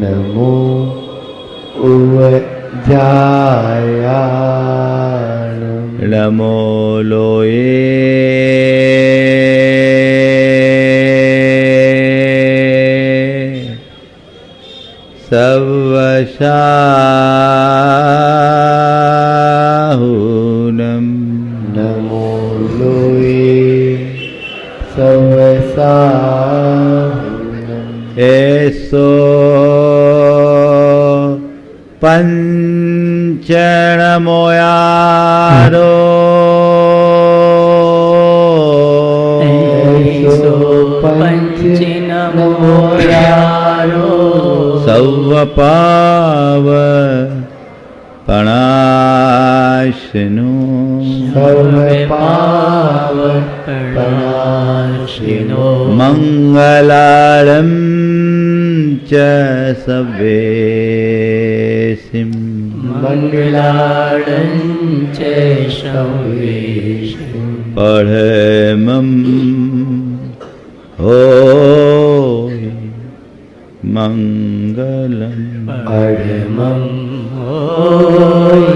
नमो उवजायानम् नमो लोये सवशाहुनम् नमो लोये सवशाहुनम् एसो पंचणमोयारो पंचनमोयारो सौवपाव पणाशिनो सर्वपाव पणाशिनो मंगलारं च सवेसिं मंगलारं च सवेसिं पढ़मं होय मंगलम परमं होय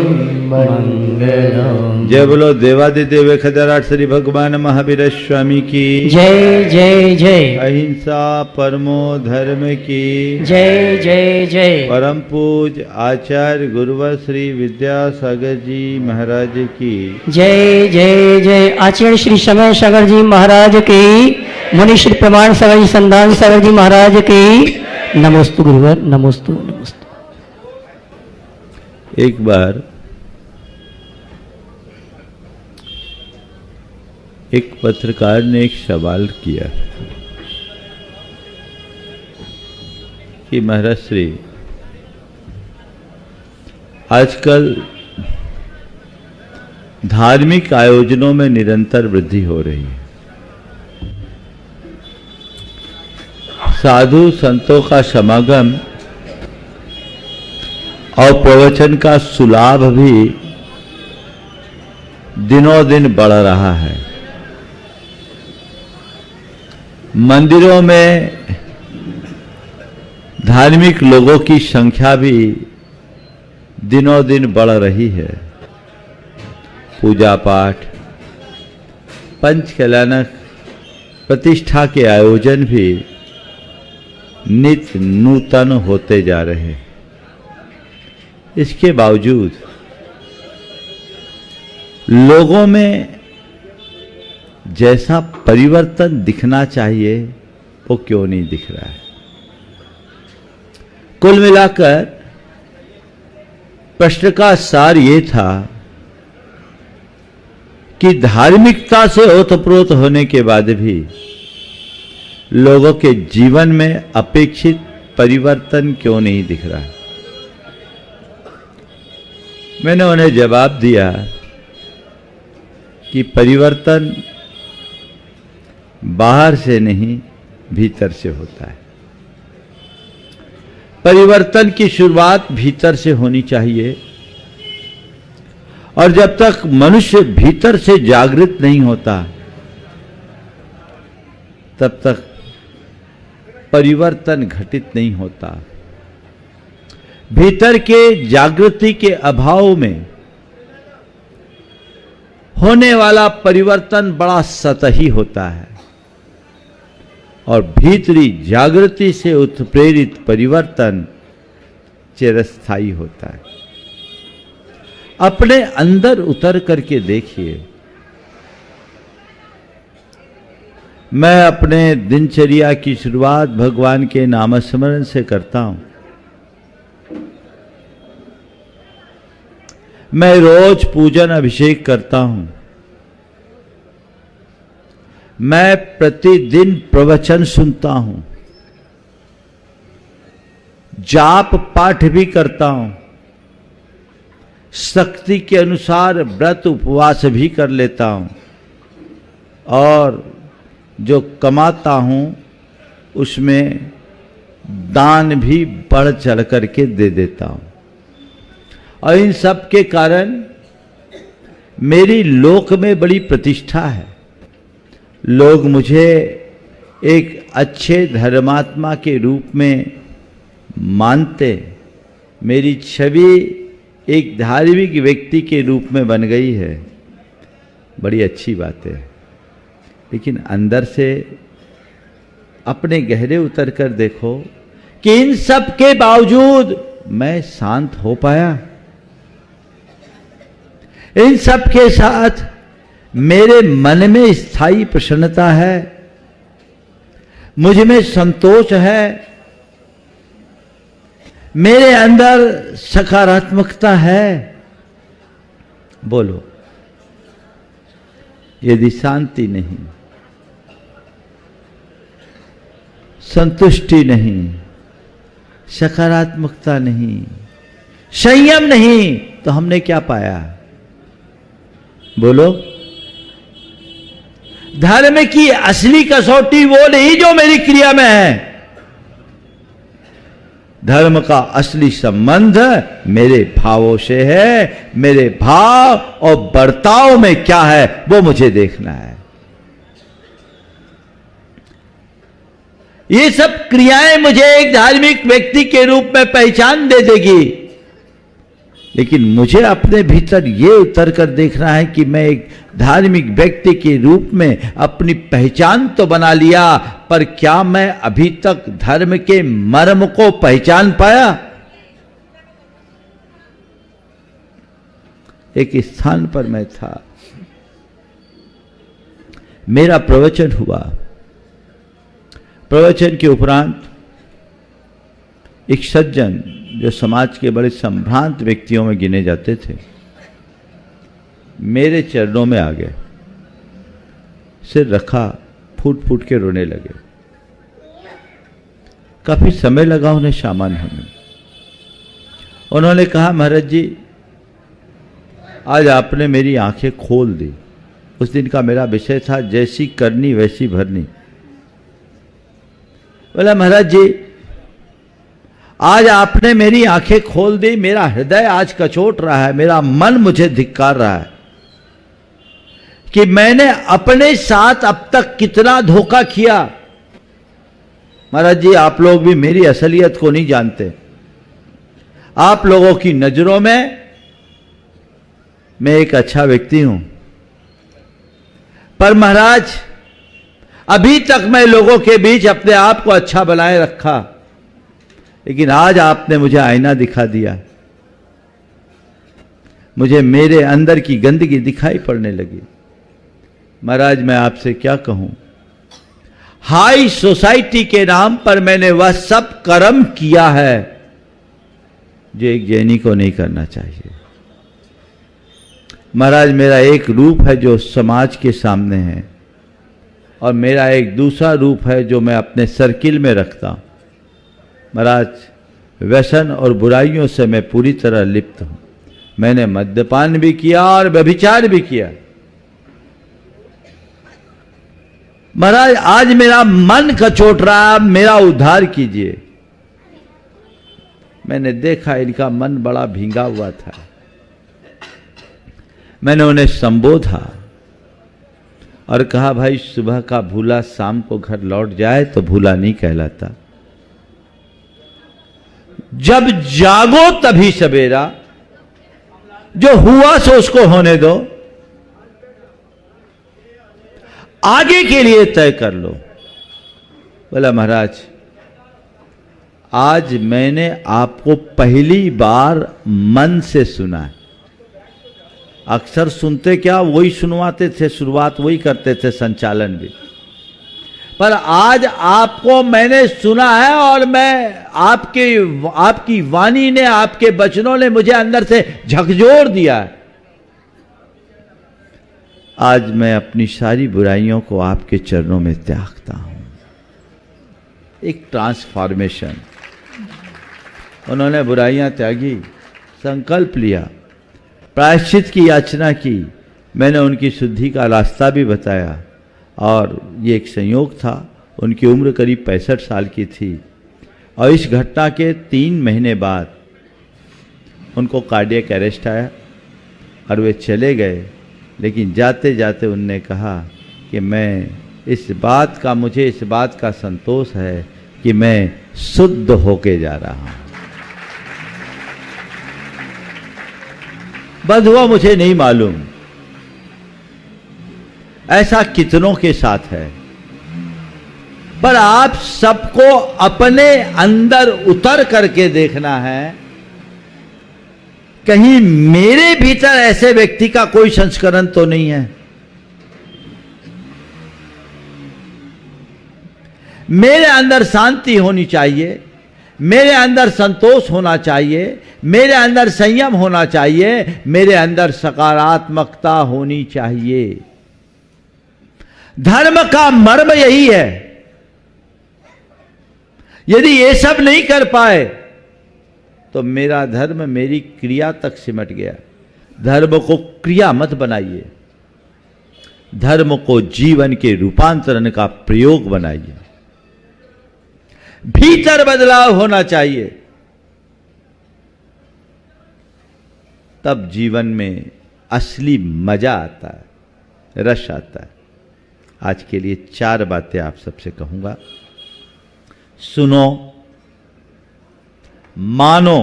मंगलम। जय बोलो देवादिदेव खदराट श्री भगवान महावीर स्वामी की जय जय जय। अहिंसा परमो धर्म की जय जय जय। परम पूज आचार्य गुरुवर श्री विद्यासागर जी महाराज की जय जय जय। आचार्य श्री समय सागर जी महाराज की, मुनि श्री प्रमाण सागर जी संधान सागर जी महाराज की। नमोस्तु गुरुवर, नमोस्तु नमोस्तु। एक बार एक पत्रकार ने एक सवाल किया कि महाराज श्री, आजकल धार्मिक आयोजनों में निरंतर वृद्धि हो रही है, साधु संतों का समागम और प्रवचन का सुलाभ भी दिनों दिन बढ़ रहा है। मंदिरों में धार्मिक लोगों की संख्या भी दिनों दिन बढ़ रही है। पूजा पाठ, पंच कल्याणक प्रतिष्ठा के आयोजन भी नित्य नूतन होते जा रहे हैं। इसके बावजूद लोगों में जैसा परिवर्तन दिखना चाहिए वो क्यों नहीं दिख रहा है। कुल मिलाकर प्रश्न का सार ये था कि धार्मिकता से ओतप्रोत होने के बाद भी लोगों के जीवन में अपेक्षित परिवर्तन क्यों नहीं दिख रहा है। मैंने उन्हें जवाब दिया कि परिवर्तन बाहर से नहीं भीतर से होता है। परिवर्तन की शुरुआत भीतर से होनी चाहिए, और जब तक मनुष्य भीतर से जागृत नहीं होता तब तक परिवर्तन घटित नहीं होता। भीतर के जागृति के अभाव में होने वाला परिवर्तन बड़ा सतही होता है, और भीतरी जागृति से उत्प्रेरित परिवर्तन चिरस्थायी होता है। अपने अंदर उतर करके देखिए। मैं अपने दिनचर्या की शुरुआत भगवान के नामस्मरण से करता हूं। मैं रोज पूजन अभिषेक करता हूं। मैं प्रतिदिन प्रवचन सुनता हूं, जाप पाठ भी करता हूं, शक्ति के अनुसार व्रत उपवास भी कर लेता हूं, और जो कमाता हूं उसमें दान भी बढ़ चढ़ करके दे देता हूं। और इन सब के कारण मेरी लोक में बड़ी प्रतिष्ठा है। लोग मुझे एक अच्छे धर्मात्मा के रूप में मानते, मेरी छवि एक धार्मिक व्यक्ति के रूप में बन गई है। बड़ी अच्छी बात है, लेकिन अंदर से अपने गहरे उतर कर देखो कि इन सब के बावजूद मैं शांत हो पाया। इन सब के साथ मेरे मन में स्थायी प्रसन्नता है, मुझ में संतोष है, मेरे अंदर सकारात्मकता है। बोलो, यदि शांति नहीं, संतुष्टि नहीं, सकारात्मकता नहीं, संयम नहीं, तो हमने क्या पाया? बोलो, धर्म की असली कसौटी वो नहीं जो मेरी क्रिया में है। धर्म का असली संबंध मेरे भावों से है। मेरे भाव और बर्ताव में क्या है वो मुझे देखना है। ये सब क्रियाएं मुझे एक धार्मिक व्यक्ति के रूप में पहचान दे देगी, लेकिन मुझे अपने भीतर ये उतर कर देखना है कि मैं एक धार्मिक व्यक्ति के रूप में अपनी पहचान तो बना लिया, पर क्या मैं अभी तक धर्म के मर्म को पहचान पाया? एक स्थान पर मैं था, मेरा प्रवचन हुआ। प्रवचन के उपरांत एक सज्जन जो समाज के बड़े संभ्रांत व्यक्तियों में गिने जाते थे, मेरे चरणों में आ गए, सिर रखा, फूट फूट के रोने लगे। काफी समय लगा उन्हें सामान्य होने। उन्होंने कहा, महाराज जी, आज आपने मेरी आंखें खोल दी। उस दिन का मेरा विषय था जैसी करनी वैसी भरनी। बोला, महाराज जी, आज आपने मेरी आंखें खोल दी। मेरा हृदय आज कचोट रहा है, मेरा मन मुझे धिक्कार रहा है कि मैंने अपने साथ अब तक कितना धोखा किया। महाराज जी, आप लोग भी मेरी असलियत को नहीं जानते। आप लोगों की नजरों में मैं एक अच्छा व्यक्ति हूं, पर महाराज अभी तक मैं लोगों के बीच अपने आप को अच्छा बनाए रखा, लेकिन आज आपने मुझे आईना दिखा दिया। मुझे मेरे अंदर की गंदगी दिखाई पड़ने लगी। महाराज, मैं आपसे क्या कहूं, हाई सोसाइटी के नाम पर मैंने वह सब कर्म किया है जो एक जैनी को नहीं करना चाहिए। महाराज, मेरा एक रूप है जो समाज के सामने है, और मेरा एक दूसरा रूप है जो मैं अपने सर्किल में रखता हूं। महाराज, व्यसन और बुराइयों से मैं पूरी तरह लिप्त हूं। मैंने मद्यपान भी किया और व्यभिचार भी किया। महाराज, आज मेरा मन कचोट रहा, मेरा उद्धार कीजिए। मैंने देखा इनका मन बड़ा भींगा हुआ था। मैंने उन्हें संबोधा और कहा, भाई, सुबह का भूला शाम को घर लौट जाए तो भूला नहीं कहलाता। जब जागो तभी सवेरा, जो हुआ सो उसको होने दो, आगे के लिए तय कर लो। बोला, महाराज, आज मैंने आपको पहली बार मन से सुना है। अक्सर सुनते क्या, वही सुनवाते थे, शुरुआत वही करते थे, संचालन भी। पर आज आपको मैंने सुना है, और मैं आपकी वाणी ने, आपके वचनों ने मुझे अंदर से झकझोर दिया है। आज मैं अपनी सारी बुराइयों को आपके चरणों में त्यागता हूं। एक ट्रांसफॉर्मेशन। उन्होंने बुराइयां त्यागी, संकल्प लिया, प्रायश्चित की याचना की। मैंने उनकी शुद्धि का रास्ता भी बताया, और ये एक संयोग था, उनकी उम्र करीब 65 साल की थी, और इस घटना के 3 महीने बाद उनको कार्डियक अरेस्ट आया और वे चले गए। लेकिन जाते जाते उनने कहा कि मैं इस बात का मुझे इस बात का संतोष है कि मैं शुद्ध होके जा रहा हूं। बंद हुआ मुझे नहीं मालूम, ऐसा कितनों के साथ है, पर आप सबको अपने अंदर उतर करके देखना है, कहीं मेरे भीतर ऐसे व्यक्ति का कोई संस्करण तो नहीं है। मेरे अंदर शांति होनी चाहिए, मेरे अंदर संतोष होना चाहिए, मेरे अंदर संयम होना चाहिए, मेरे अंदर सकारात्मकता होनी चाहिए। धर्म का मर्म यही है। यदि ये सब नहीं कर पाए तो मेरा धर्म मेरी क्रिया तक सिमट गया। धर्म को क्रिया मत बनाइए, धर्म को जीवन के रूपांतरण का प्रयोग बनाइए। भीतर बदलाव होना चाहिए, तब जीवन में असली मजा आता है, रस आता है। आज के लिए 4 बातें आप सबसे कहूंगा। सुनो, मानो,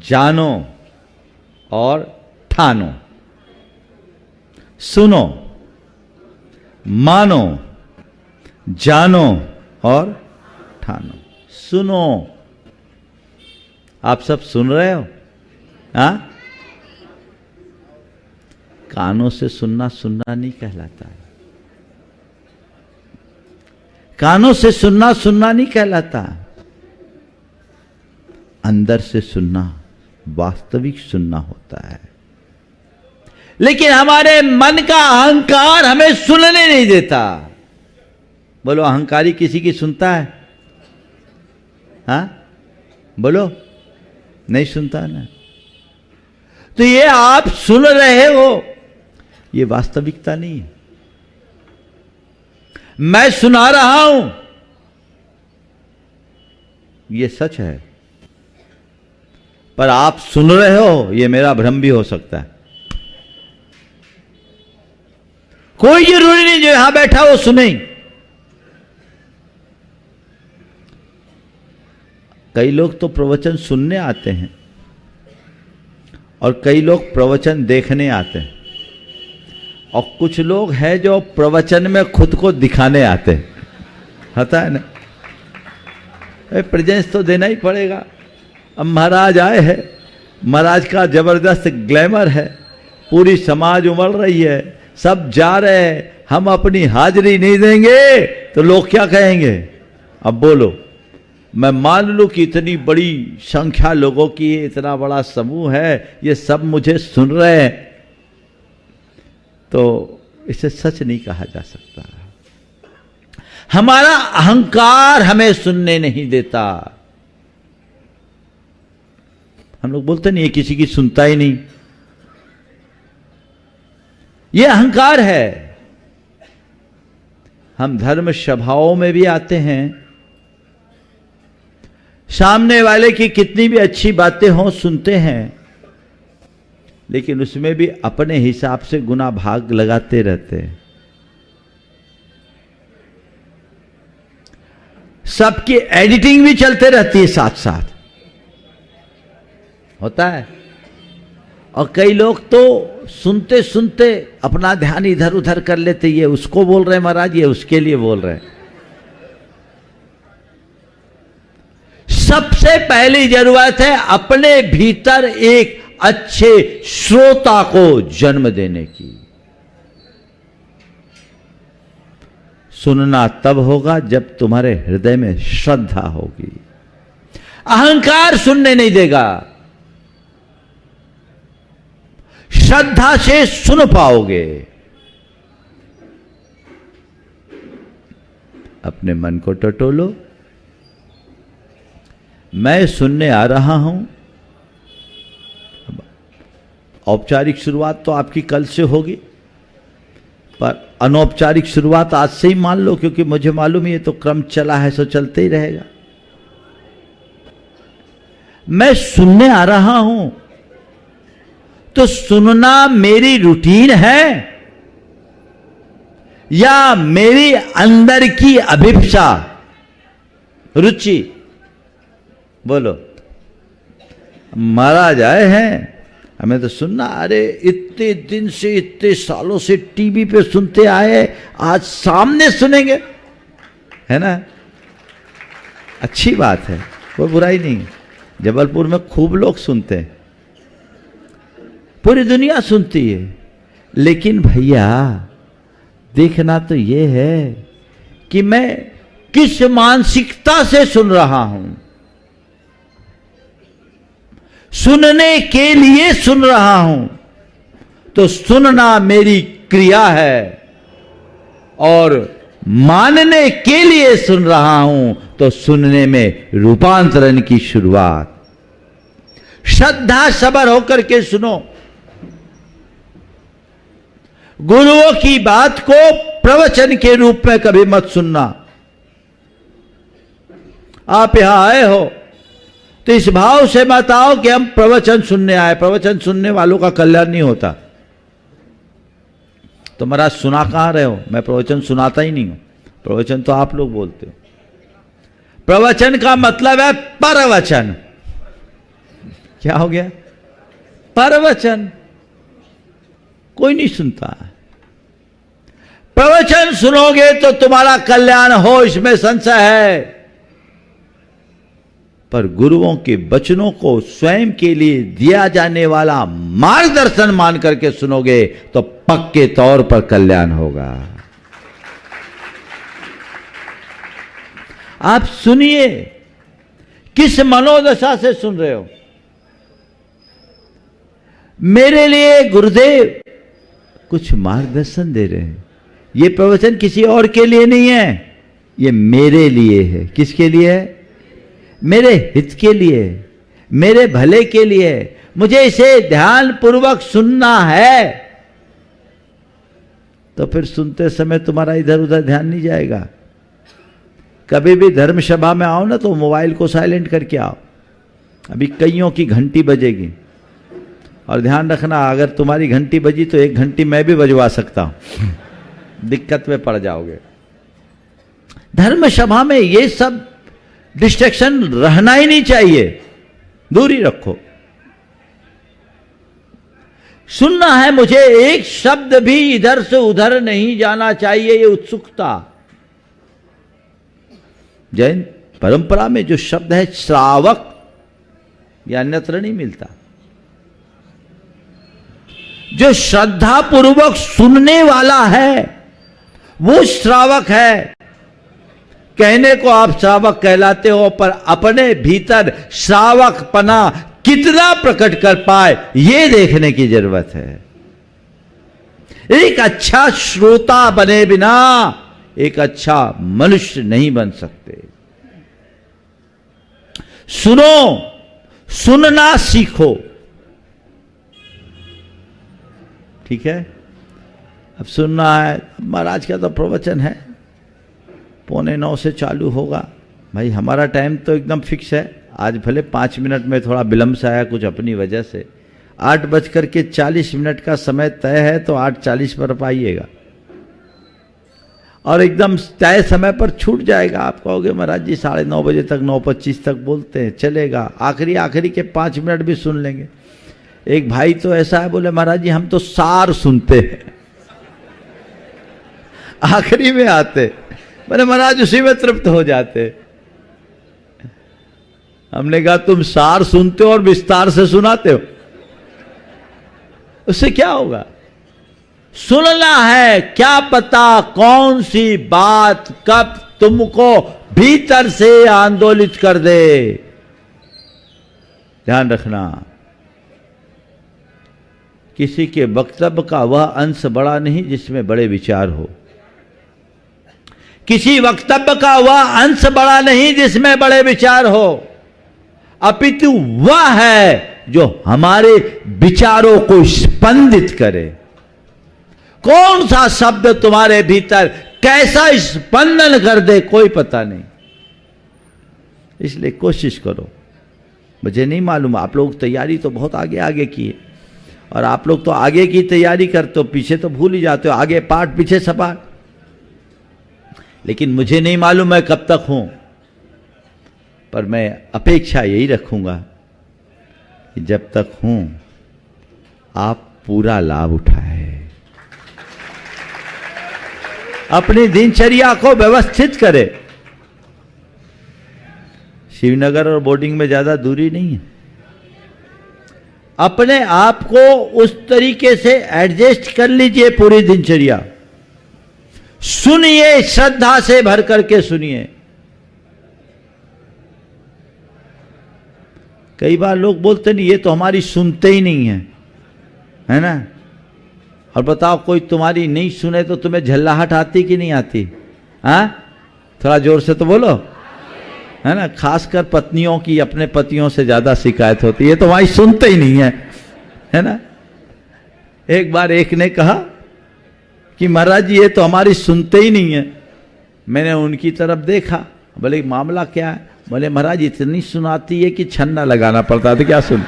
जानो और ठानो। सुनो, मानो, जानो और ठानो। सुनो, आप सब सुन रहे हो? हाँ, कानों से सुनना सुनना नहीं कहलाता है। कानों से सुनना सुनना नहीं कहलाता, अंदर से सुनना वास्तविक सुनना होता है। लेकिन हमारे मन का अहंकार हमें सुनने नहीं देता। बोलो, अहंकारी किसी की सुनता है? हाँ, बोलो, नहीं सुनता ना। तो ये आप सुन रहे हो, ये वास्तविकता नहीं है। मैं सुना रहा हूं, ये सच है, पर आप सुन रहे हो, ये मेरा भ्रम भी हो सकता है। कोई जरूरी नहीं जो यहां बैठा वो सुने। कई लोग तो प्रवचन सुनने आते हैं और कई लोग प्रवचन देखने आते हैं, और कुछ लोग हैं जो प्रवचन में खुद को दिखाने आते हैं। होता है ना, प्रेजेंस तो देना ही पड़ेगा। अब महाराज आए हैं, महाराज का जबरदस्त ग्लैमर है, पूरी समाज उमड़ रही है, सब जा रहे हैं, हम अपनी हाजिरी नहीं देंगे तो लोग क्या कहेंगे? अब बोलो, मैं मान लूं कि इतनी बड़ी संख्या लोगों की, इतना बड़ा समूह है, ये सब मुझे सुन रहे हैं, तो इसे सच नहीं कहा जा सकता। हमारा अहंकार हमें सुनने नहीं देता। हम लोग बोलते नहीं, किसी की सुनता ही नहीं, ये अहंकार है। हम धर्म सभाओं में भी आते हैं, सामने वाले की कितनी भी अच्छी बातें हों सुनते हैं, लेकिन उसमें भी अपने हिसाब से गुना भाग लगाते रहते हैं। सबकी एडिटिंग भी चलते रहती है साथ साथ, होता है। और कई लोग तो सुनते सुनते अपना ध्यान इधर उधर कर लेते, ये उसको बोल रहे हैं महाराज, ये उसके लिए बोल रहे हैं। सबसे पहली जरूरत है अपने भीतर एक अच्छे श्रोता को जन्म देने की। सुनना तब होगा जब तुम्हारे हृदय में श्रद्धा होगी। अहंकार सुनने नहीं देगा, श्रद्धा से सुन पाओगे। अपने मन को टटोलो, मैं सुनने आ रहा हूं। औपचारिक शुरुआत तो आपकी कल से होगी, पर अनौपचारिक शुरुआत आज से ही मान लो, क्योंकि मुझे मालूम है ये तो क्रम चला है, सो चलते ही रहेगा। मैं सुनने आ रहा हूं, तो सुनना मेरी रूटीन है, या मेरी अंदर की अभिप्सा, रुचि? बोलो। महाराज आए हैं, हमें तो सुनना, अरे इतने दिन से, इतने सालों से टीवी पे सुनते आए, आज सामने सुनेंगे, है ना? अच्छी बात है, कोई बुराई नहीं। जबलपुर में खूब लोग सुनते हैं, पूरी दुनिया सुनती है, लेकिन भैया देखना तो ये है कि मैं किस मानसिकता से सुन रहा हूं। सुनने के लिए सुन रहा हूं तो सुनना मेरी क्रिया है, और मानने के लिए सुन रहा हूं तो सुनने में रूपांतरण की शुरुआत। श्रद्धा सबर होकर के सुनो। गुरुओं की बात को प्रवचन के रूप में कभी मत सुनना। आप यहां आए हो तो इस भाव से मत आओ कि हम प्रवचन सुनने आए। प्रवचन सुनने वालों का कल्याण नहीं होता। तो महाराज सुना कहां रहे हो? मैं प्रवचन सुनाता ही नहीं हूं, प्रवचन तो आप लोग बोलते हो। प्रवचन का मतलब है परवचन। क्या हो गया? परवचन। कोई नहीं सुनता। प्रवचन सुनोगे तो तुम्हारा कल्याण हो, इसमें संशय है, पर गुरुओं के वचनों को स्वयं के लिए दिया जाने वाला मार्गदर्शन मान करके सुनोगे तो पक्के तौर पर कल्याण होगा। आप सुनिए, किस मनोदशा से सुन रहे हो? मेरे लिए गुरुदेव कुछ मार्गदर्शन दे रहे हैं। ये प्रवचन किसी और के लिए नहीं है, ये मेरे लिए है। किसके लिए है? मेरे हित के लिए, मेरे भले के लिए। मुझे इसे ध्यान पूर्वक सुनना है। तो फिर सुनते समय तुम्हारा इधर उधर ध्यान नहीं जाएगा। कभी भी धर्म सभा में आओ ना तो मोबाइल को साइलेंट करके आओ। अभी कईयों की घंटी बजेगी, और ध्यान रखना, अगर तुम्हारी घंटी बजी तो एक घंटी मैं भी बजवा सकता हूं। दिक्कत में पड़ जाओगे। धर्म सभा में ये सब डिस्ट्रैक्शन रहना ही नहीं चाहिए, दूरी रखो। सुनना है मुझे, एक शब्द भी इधर से उधर नहीं जाना चाहिए। ये उत्सुकता। जैन परंपरा में जो शब्द है श्रावक, यह अन्यत्र नहीं मिलता। जो श्रद्धा पूर्वक सुनने वाला है वो श्रावक है। कहने को आप श्रावक कहलाते हो, पर अपने भीतर श्रावकपना कितना प्रकट कर पाए ये देखने की जरूरत है। एक अच्छा श्रोता बने बिना एक अच्छा मनुष्य नहीं बन सकते। सुनो, सुनना सीखो। ठीक है? अब सुनना है। महाराज का तो प्रवचन है 8:45 से चालू होगा। भाई हमारा टाइम तो एकदम फिक्स है। आज भले 5 मिनट में थोड़ा विलंब से आया कुछ अपनी वजह से। 8:40 का समय तय है, तो 8:40 पर पाइएगा, और एकदम तय समय पर छूट जाएगा। आप कहोगे महाराज जी 9:30 बजे तक, 9:25 तक बोलते हैं, चलेगा। आखिरी के 5 मिनट भी सुन लेंगे। एक भाई तो ऐसा है, बोले महाराज जी हम तो सार सुनते हैं, आखिरी में आते। मैंने महाराज उसी में तृप्त हो जाते। हमने कहा तुम सार सुनते हो और विस्तार से सुनाते हो, उससे क्या होगा? सुनना है, क्या पता कौन सी बात कब तुमको भीतर से आंदोलित कर दे। ध्यान रखना, किसी के वक्तव्य का वह अंश बड़ा नहीं जिसमें बड़े विचार हो। किसी वक्तव्य का वह अंश बड़ा नहीं जिसमें बड़े विचार हो, अपितु वह है जो हमारे विचारों को स्पंदित करे। कौन सा शब्द तुम्हारे भीतर कैसा स्पंदन कर दे कोई पता नहीं। इसलिए कोशिश करो। मुझे नहीं मालूम, आप लोग तैयारी तो बहुत आगे आगे की है, और आप लोग तो आगे की तैयारी करते हो, पीछे तो भूल ही जाते हो। आगे पाठ पीछे सपाट। लेकिन मुझे नहीं मालूम मैं कब तक हूं, पर मैं अपेक्षा यही रखूंगा कि जब तक हूं आप पूरा लाभ उठाए, अपनी दिनचर्या को व्यवस्थित करें। शिवनगर और बोर्डिंग में ज्यादा दूरी नहीं है। अपने आप को उस तरीके से एडजस्ट कर लीजिए, पूरी दिनचर्या सुनिए, श्रद्धा से भर करके सुनिए। कई बार लोग बोलते नहीं, ये तो हमारी सुनते ही नहीं है ना। और बताओ, कोई तुम्हारी नहीं सुने तो तुम्हें झल्लाहट आती कि नहीं आती? हाँ, थोड़ा जोर से तो बोलो, है ना। खासकर पत्नियों की अपने पतियों से ज्यादा शिकायत होती है, ये तो हमारी सुनते ही नहीं है ना। एक बार एक ने कहा कि महाराज जी ये तो हमारी सुनते ही नहीं है। मैंने उनकी तरफ देखा, बोले मामला क्या है? बोले महाराज इतनी सुनाती है कि छन्ना लगाना पड़ता है, तो क्या सुन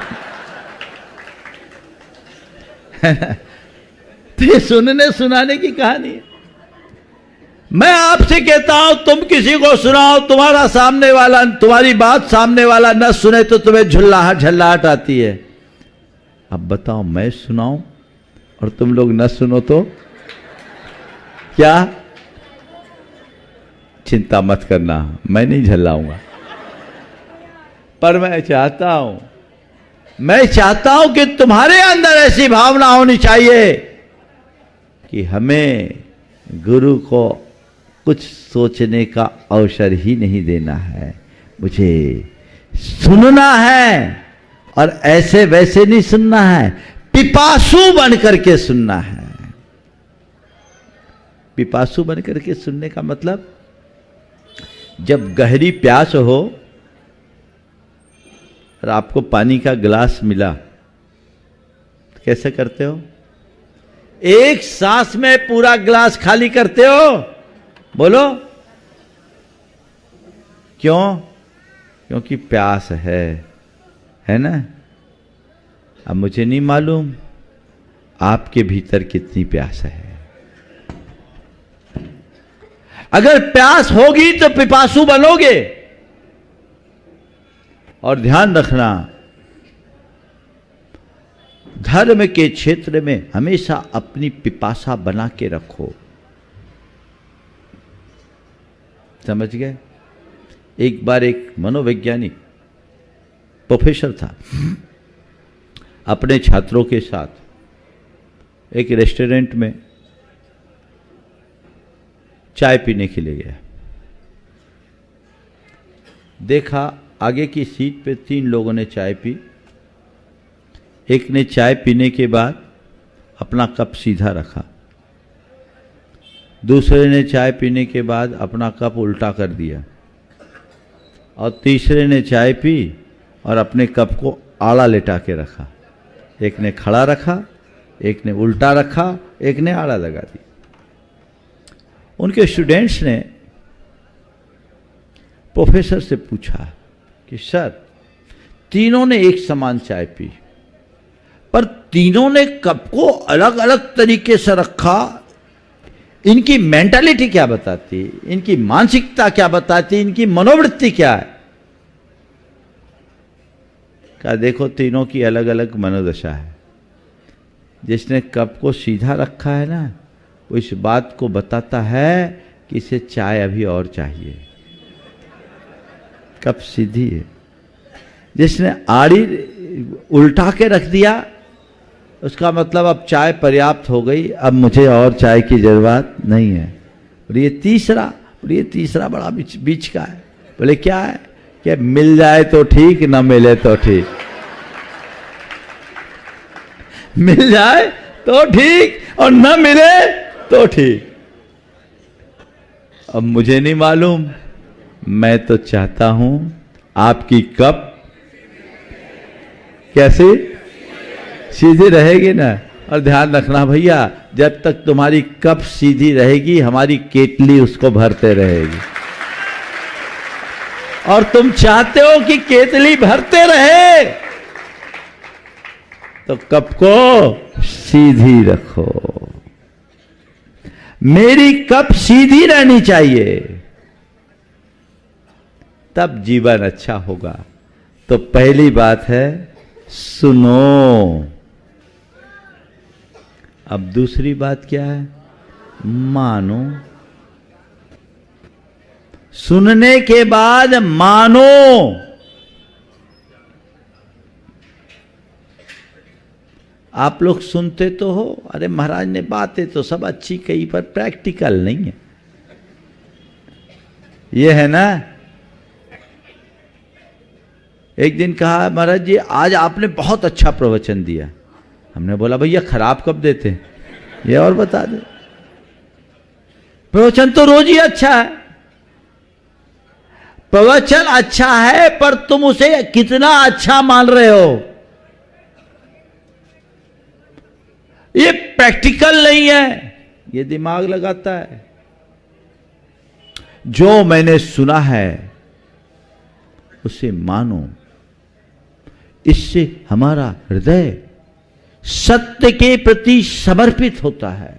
तो ये सुनने सुनाने की कहानी है। मैं आपसे कहता हूं, तुम किसी को सुनाओ, तुम्हारा सामने वाला, तुम्हारी बात सामने वाला न सुने तो तुम्हें झल्लाहट आती है। अब बताओ, मैं सुनाऊं और तुम लोग न सुनो तो क्या? चिंता मत करना, मैं नहीं झल्लाऊंगा, पर मैं चाहता हूं कि तुम्हारे अंदर ऐसी भावना होनी चाहिए कि हमें गुरु को कुछ सोचने का अवसर ही नहीं देना है, मुझे सुनना है। और ऐसे वैसे नहीं सुनना है, पिपासु बन करके सुनना है। पिपासु बन करके सुनने का मतलब, जब गहरी प्यास हो और आपको पानी का गिलास मिला, तो कैसे करते हो? एक सांस में पूरा गिलास खाली करते हो? बोलो क्यों? क्योंकि प्यास है ना। अब मुझे नहीं मालूम आपके भीतर कितनी प्यास है। अगर प्यास होगी तो पिपासु बनोगे। और ध्यान रखना, धर्म के क्षेत्र में हमेशा अपनी पिपासा बना के रखो। समझ गए? एक बार एक मनोवैज्ञानिक प्रोफेसर था, अपने छात्रों के साथ एक रेस्टोरेंट में चाय पीने के लिए गया। देखा आगे की सीट पे 3 लोगों ने चाय पी। एक ने चाय पीने के बाद अपना कप सीधा रखा, दूसरे ने चाय पीने के बाद अपना कप उल्टा कर दिया, और तीसरे ने चाय पी और अपने कप को आड़ा लेटा के रखा। एक ने खड़ा रखा, एक ने उल्टा रखा, एक ने आड़ा लगा दी। उनके स्टूडेंट्स ने प्रोफेसर से पूछा कि सर, तीनों ने एक समान चाय पी, पर तीनों ने कप को अलग अलग तरीके से रखा, इनकी मेंटालिटी क्या बताती, इनकी मानसिकता क्या बताती, इनकी मनोवृत्ति क्या है? कहा देखो, तीनों की अलग अलग मनोदशा है। जिसने कप को सीधा रखा है ना, वो इस बात को बताता है कि इसे चाय अभी और चाहिए, कप सीधी है। जिसने आड़ी उल्टा के रख दिया, उसका मतलब अब चाय पर्याप्त हो गई, अब मुझे और चाय की जरूरत नहीं है। और ये तीसरा बड़ा बीच का है। बोले क्या है? कि मिल जाए तो ठीक, ना मिले तो ठीक। मिल जाए तो ठीक और ना मिले तो ठीक। अब मुझे नहीं मालूम, मैं तो चाहता हूं आपकी कप कैसी सीधी रहेगी ना। और ध्यान रखना भैया, जब तक तुम्हारी कप सीधी रहेगी, हमारी केतली उसको भरते रहेगी। और तुम चाहते हो कि केतली भरते रहे, तो कप को सीधी रखो। मेरी कप सीधी रहनी चाहिए, तब जीवन अच्छा होगा। तो पहली बात है सुनो। अब दूसरी बात क्या है? मानो। सुनने के बाद मानो। आप लोग सुनते तो हो, अरे महाराज ने बातें तो सब अच्छी कही पर प्रैक्टिकल नहीं है, ये है ना। एक दिन कहा महाराज जी आज आपने बहुत अच्छा प्रवचन दिया। हमने बोला भैया खराब कब देते हैं, ये और बता दे। प्रवचन तो रोज ही अच्छा है। प्रवचन अच्छा है पर तुम उसे कितना अच्छा मान रहे हो, ये प्रैक्टिकल नहीं है, ये दिमाग लगाता है। जो मैंने सुना है उसे मानो, इससे हमारा हृदय सत्य के प्रति समर्पित होता है,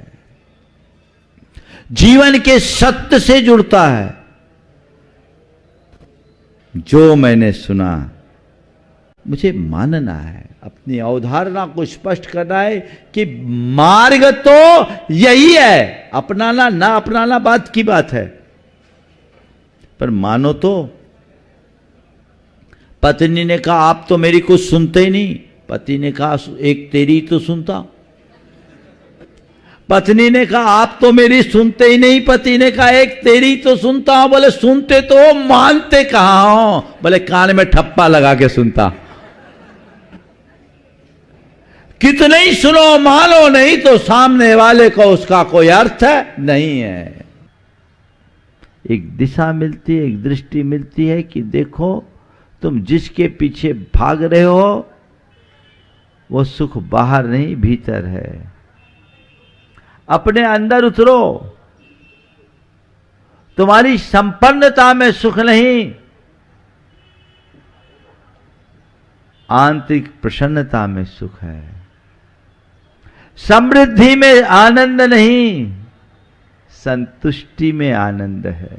जीवन के सत्य से जुड़ता है। जो मैंने सुना मुझे मानना है, अपनी अवधारणा को स्पष्ट करना है कि मार्ग तो यही है, अपनाना ना अपनाना बात की बात है, पर मानो तो। पत्नी ने कहा आप तो मेरी कुछ सुनते ही नहीं, पति ने कहा एक तेरी तो सुनता। पत्नी ने कहा आप तो मेरी सुनते ही नहीं, पति ने कहा एक तेरी तो सुनता हूं। बोले सुनते तो हो, मानते कहां हो? बोले कान में ठप्पा लगा के सुनता। कितने ही सुनो मानो नहीं तो सामने वाले को उसका कोई अर्थ नहीं है। एक दिशा मिलती है, एक दृष्टि मिलती है कि देखो तुम जिसके पीछे भाग रहे हो वो सुख बाहर नहीं भीतर है। अपने अंदर उतरो। तुम्हारी संपन्नता में सुख नहीं, आंतरिक प्रसन्नता में सुख है। समृद्धि में आनंद नहीं, संतुष्टि में आनंद है।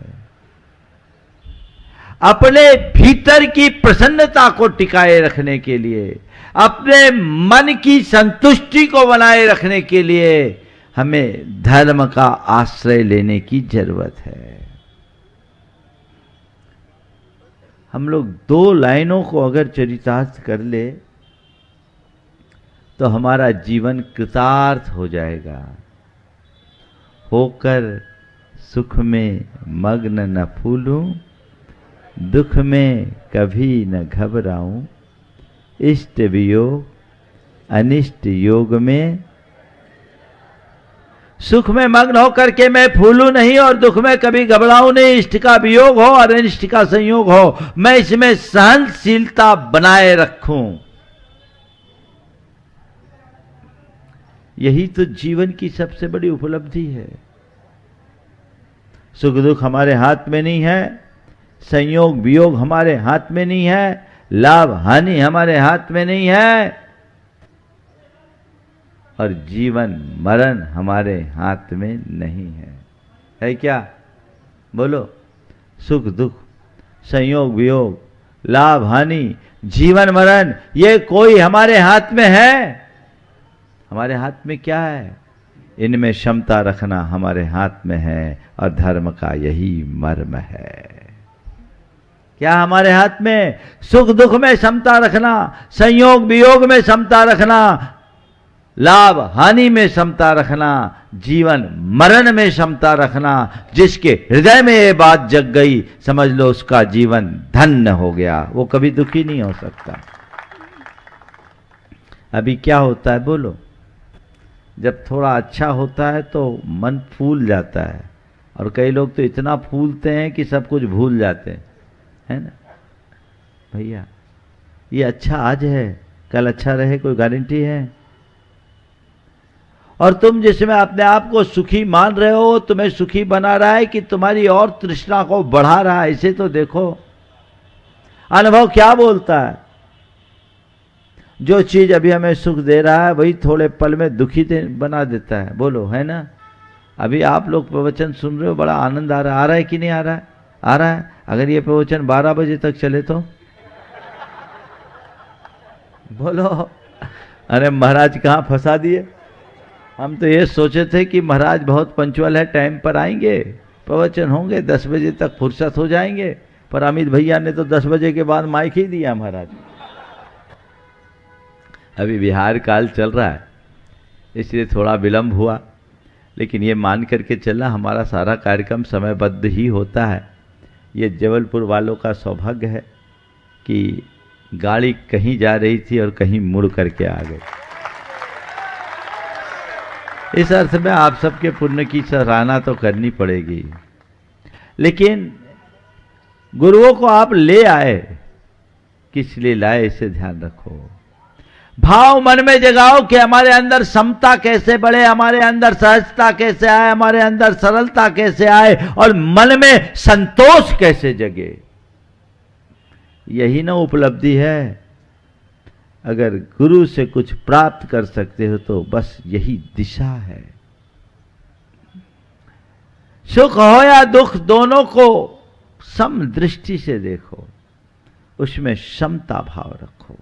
अपने भीतर की प्रसन्नता को टिकाए रखने के लिए, अपने मन की संतुष्टि को बनाए रखने के लिए हमें धर्म का आश्रय लेने की जरूरत है। हम लोग 2 लाइनों को अगर चरितार्थ कर ले तो हमारा जीवन कृतार्थ हो जाएगा। होकर सुख में मग्न न फूलूं, दुख में कभी न घबराऊं। इष्ट वियोग अनिष्ट योग में, सुख में मग्न होकर के मैं फूलूं नहीं और दुख में कभी घबराऊं नहीं। इष्ट का वियोग हो और अनिष्ट का संयोग हो, मैं इसमें सहनशीलता बनाए रखूं। यही तो जीवन की सबसे बड़ी उपलब्धि है। सुख दुख हमारे हाथ में नहीं है, संयोग वियोग हमारे हाथ में नहीं है, लाभ हानि हमारे हाथ में नहीं है, और जीवन मरण हमारे हाथ में नहीं है क्या? बोलो। सुख दुख संयोग वियोग लाभ हानि जीवन मरण ये कोई हमारे हाथ में है? हमारे हाथ में क्या है? इनमें क्षमता रखना हमारे हाथ में है, और धर्म का यही मर्म है। क्या हमारे हाथ में? सुख दुख में क्षमता रखना, संयोग वियोग में क्षमता रखना, लाभ हानि में क्षमता रखना, जीवन मरण में क्षमता रखना। जिसके हृदय में ये बात जग गई, समझ लो उसका जीवन धन्य हो गया, वो कभी दुखी नहीं हो सकता। अभी क्या होता है बोलो? जब थोड़ा अच्छा होता है तो मन फूल जाता है, और कई लोग तो इतना फूलते हैं कि सब कुछ भूल जाते हैं, है ना भैया? ये अच्छा आज है, कल अच्छा रहे कोई गारंटी है? और तुम जिसमें अपने आप को सुखी मान रहे हो, तुम्हें सुखी बना रहा है कि तुम्हारी और तृष्णा को बढ़ा रहा है? इसे तो देखो। अनुभव क्या बोलता है? जो चीज अभी हमें सुख दे रहा है वही थोड़े पल में दुखी बना देता है, बोलो, है ना? अभी आप लोग प्रवचन सुन रहे हो, बड़ा आनंद आ रहा है कि नहीं आ रहा है? आ रहा है। अगर ये प्रवचन 12 बजे तक चले तो बोलो, अरे महाराज कहाँ फंसा दिए। हम तो ये सोचे थे कि महाराज बहुत पंचुअल है, टाइम पर आएंगे, प्रवचन होंगे, 10 बजे तक फुर्सत हो जाएंगे, पर अमित भैया ने तो 10 बजे के बाद माइक ही दिया महाराज। अभी बिहार काल चल रहा है, इसलिए थोड़ा विलंब हुआ, लेकिन ये मान करके चलना हमारा सारा कार्यक्रम समयबद्ध ही होता है। ये जबलपुर वालों का सौभाग्य है कि गाड़ी कहीं जा रही थी और कहीं मुड़ करके आ गई। इस अर्थ में आप सबके पुण्य की सराहना तो करनी पड़ेगी, लेकिन गुरुओं को आप ले आए, किस लिए लाए इसे ध्यान रखो। भाव मन में जगाओ कि हमारे अंदर समता कैसे बढ़े, हमारे अंदर सहजता कैसे आए, हमारे अंदर सरलता कैसे आए और मन में संतोष कैसे जगे। यही ना उपलब्धि है। अगर गुरु से कुछ प्राप्त कर सकते हो तो बस यही दिशा है। सुख हो या दुख, दोनों को सम दृष्टि से देखो, उसमें समता भाव रखो।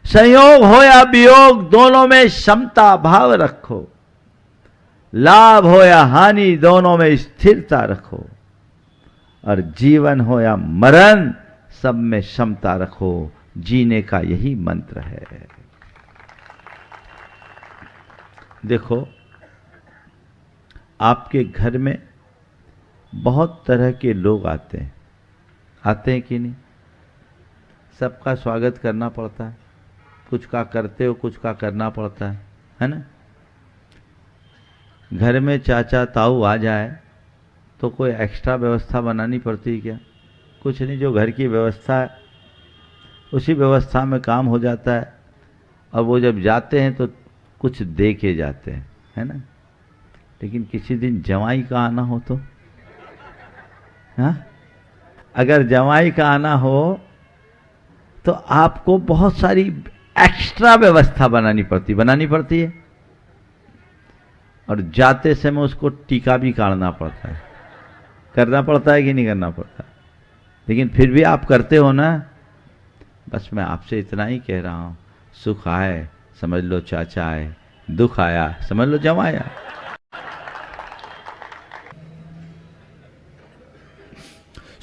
संयोग हो या वियोग, दोनों में समता भाव रखो। लाभ हो या हानि, दोनों में स्थिरता रखो। और जीवन हो या मरण, सब में समता रखो। जीने का यही मंत्र है। देखो, आपके घर में बहुत तरह के लोग आते हैं कि नहीं? सबका स्वागत करना पड़ता है, कुछ का करते हो, कुछ का करना पड़ता है ना? घर में चाचा ताऊ आ जाए तो कोई एक्स्ट्रा व्यवस्था बनानी पड़ती है क्या? कुछ नहीं, जो घर की व्यवस्था है उसी व्यवस्था में काम हो जाता है। और वो जब जाते हैं तो कुछ दे के जाते हैं, है ना? लेकिन किसी दिन जवाई का आना हो तो, हाँ, अगर जवाई का आना हो तो आपको बहुत सारी एक्स्ट्रा व्यवस्था बनानी पड़ती है। और जाते समय उसको टीका भी काटना पड़ता है। करना पड़ता है कि नहीं करना पड़ता? लेकिन फिर भी आप करते हो ना। बस मैं आपसे इतना ही कह रहा हूं, सुख आए समझ लो चाचा आए, दुख आया समझ लो जमाई आया।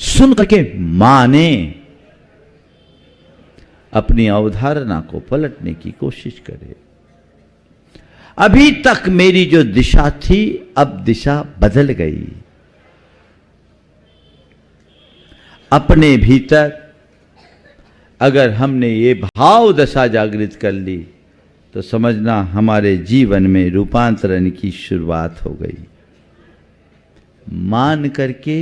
सुन करके माने, अपनी अवधारणा को पलटने की कोशिश करे। अभी तक मेरी जो दिशा थी, अब दिशा बदल गई। अपने भीतर अगर हमने ये भाव दशा जागृत कर ली तो समझना हमारे जीवन में रूपांतरण की शुरुआत हो गई। मान करके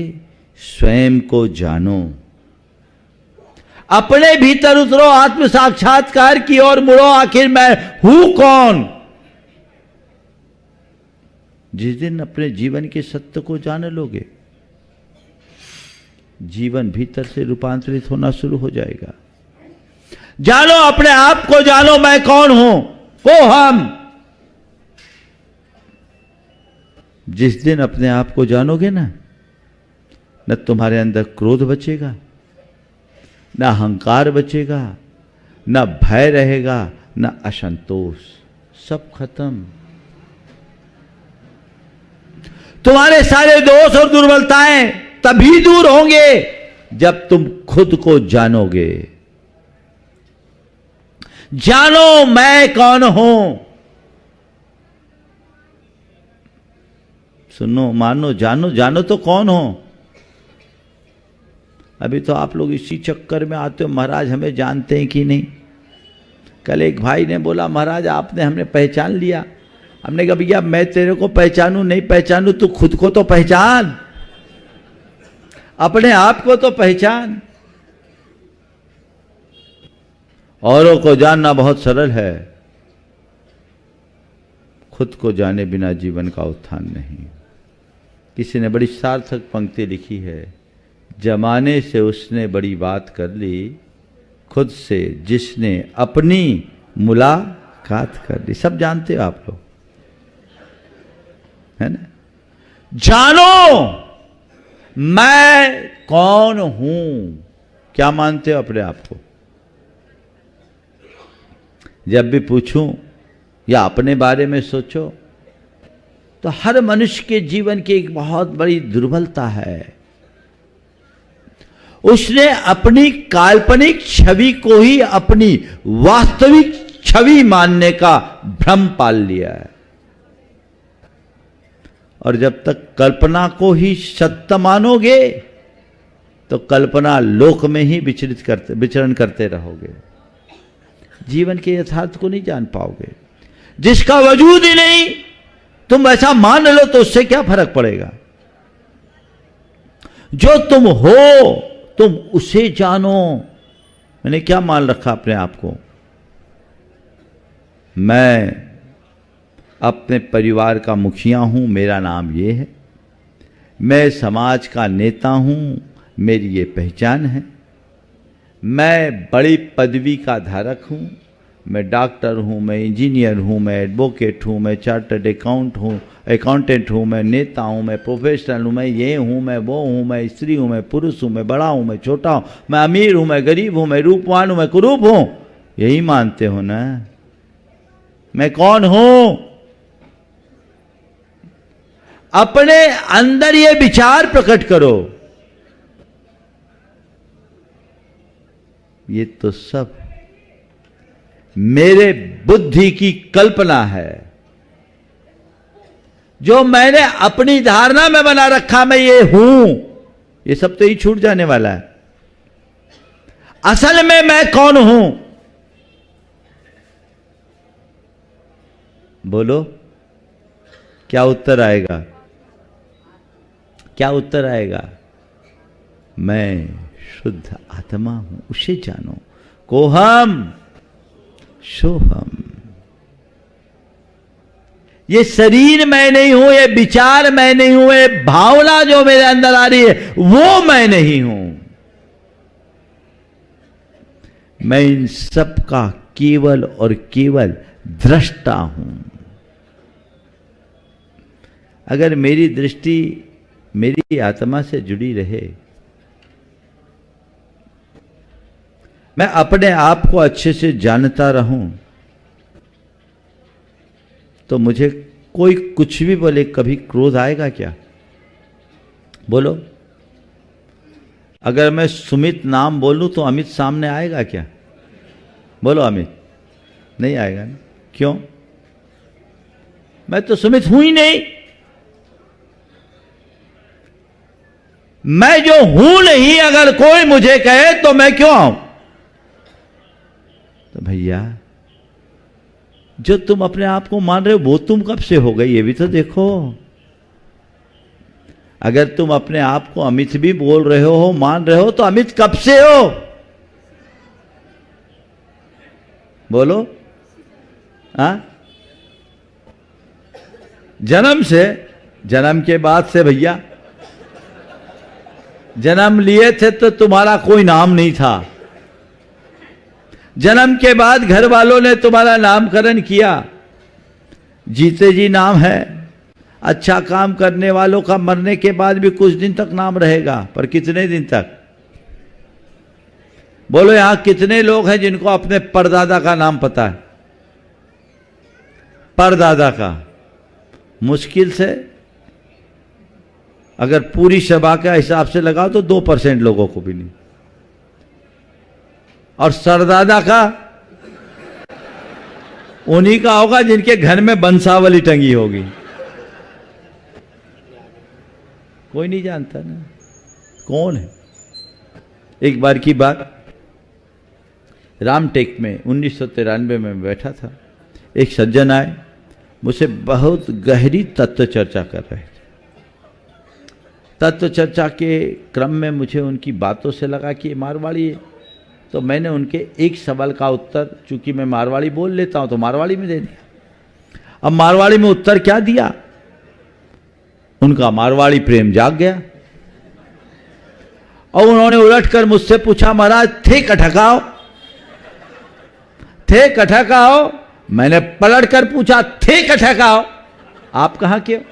स्वयं को जानो, अपने भीतर उतरो, आत्म साक्षात्कार की ओर मुड़ो। आखिर मैं हूं कौन? जिस दिन अपने जीवन के सत्य को जान लोगे, जीवन भीतर से रूपांतरित होना शुरू हो जाएगा। जानो अपने आप को, जानो मैं कौन हूं, को हम। जिस दिन अपने आप को जानोगे ना, न तुम्हारे अंदर क्रोध बचेगा, न अहंकार बचेगा, न भय रहेगा, न असंतोष, सब खत्म। तुम्हारे सारे दोष और दुर्बलताएं तभी दूर होंगे जब तुम खुद को जानोगे। जानो मैं कौन हूं। सुनो, मानो, जानो, जानो तो कौन हो। अभी तो आप लोग इसी चक्कर में आते हो, महाराज हमें जानते हैं कि नहीं। कल एक भाई ने बोला, महाराज आपने हमें पहचान लिया। हमने कहा भैया मैं तेरे को पहचानू नहीं पहचानू, तू खुद को तो पहचान, अपने आप को तो पहचान। औरों को जानना बहुत सरल है, खुद को जाने बिना जीवन का उत्थान नहीं। किसी ने बड़ी सार्थक पंक्ति लिखी है, जमाने से उसने बड़ी बात कर ली, खुद से जिसने अपनी मुलाकात कर ली। सब जानते हो आप लोग। है ना। जानो मैं कौन हूं। क्या मानते हो अपने आप को? जब भी पूछूं या अपने बारे में सोचो, तो हर मनुष्य के जीवन की एक बहुत बड़ी दुर्बलता है, उसने अपनी काल्पनिक छवि को ही अपनी वास्तविक छवि मानने का भ्रम पाल लिया है। और जब तक कल्पना को ही सत्य मानोगे तो कल्पना लोक में ही विचरण करते रहोगे, जीवन के यथार्थ को नहीं जान पाओगे। जिसका वजूद ही नहीं, तुम ऐसा मान लो तो उससे क्या फर्क पड़ेगा। जो तुम हो तुम उसे जानो। मैंने क्या मान रखा अपने आप को? मैं अपने परिवार का मुखिया हूं, मेरा नाम ये है। मैं समाज का नेता हूं, मेरी ये पहचान है। मैं बड़ी पदवी का धारक हूं, मैं डॉक्टर हूं, मैं इंजीनियर हूं, मैं एडवोकेट हूं, मैं चार्टर्ड अकाउंटेंट हूं, मैं नेता हूं, मैं प्रोफेशनल हूं, मैं ये हूं, मैं वो हूं, मैं स्त्री हूं, मैं पुरुष हूं, मैं बड़ा हूं, मैं छोटा हूं, मैं अमीर हूं, मैं गरीब हूं, मैं रूपवान हूं, मैं कुरूप हूं। यही मानते हो ना? मैं कौन हूं? अपने अंदर ये विचार प्रकट करो। ये तो सब मेरे बुद्धि की कल्पना है, जो मैंने अपनी धारणा में बना रखा मैं ये हूं। ये सब तो ही छूट जाने वाला है। असल में मैं कौन हूं? बोलो, क्या उत्तर आएगा? क्या उत्तर आएगा? मैं शुद्ध आत्मा हूं, उसे जानो। कोहम सोहम। ये शरीर मैं नहीं हूं, ये विचार मैं नहीं हूं, ये भावना जो मेरे अंदर आ रही है वो मैं नहीं हूं। मैं इन सब का केवल और केवल दृष्टा हूं। अगर मेरी दृष्टि मेरी आत्मा से जुड़ी रहे, मैं अपने आप को अच्छे से जानता रहूं, तो मुझे कोई कुछ भी बोले कभी क्रोध आएगा क्या? बोलो। अगर मैं सुमित नाम बोलूं तो अमित सामने आएगा क्या? बोलो। अमित नहीं आएगा ना? क्यों? मैं तो सुमित हूं ही नहीं। मैं जो हूं नहीं, अगर कोई मुझे कहे तो मैं क्यों आऊं? तो भैया, जो तुम अपने आप को मान रहे हो वो तुम कब से हो गए, ये भी तो देखो। अगर तुम अपने आप को अमित भी बोल रहे हो, मान रहे हो, तो अमित कब से हो? बोलो। जन्म से? जन्म के बाद से भैया। जन्म लिए थे तो तुम्हारा कोई नाम नहीं था। जन्म के बाद घर वालों ने तुम्हारा नामकरण किया। जीते जी नाम है। अच्छा काम करने वालों का मरने के बाद भी कुछ दिन तक नाम रहेगा, पर कितने दिन तक? बोलो, यहां कितने लोग हैं जिनको अपने परदादा का नाम पता है? परदादा का मुश्किल से, अगर पूरी सभा के हिसाब से लगाओ तो 2% लोगों को भी नहीं। और सरदादा का उन्हीं का होगा जिनके घर में बंसावली टंगी होगी। कोई नहीं जानता ना कौन है। एक बार की बात, रामटेक में 1993 में बैठा था। एक सज्जन आए, मुझसे बहुत गहरी तत्व चर्चा कर रहे थे। तत्व चर्चा के क्रम में मुझे उनकी बातों से लगा कि ये मारवाड़ी है, तो मैंने उनके एक सवाल का उत्तर, चूंकि मैं मारवाड़ी बोल लेता हूं, तो मारवाड़ी में दे दिया। अब मारवाड़ी में उत्तर क्या दिया? उनका मारवाड़ी प्रेम जाग गया और उन्होंने उलटकर मुझसे पूछा, महाराज थे कठकाओ, थे कठकाओ। मैंने पलटकर पूछा, थे कठकाओ, आप कहां के हो?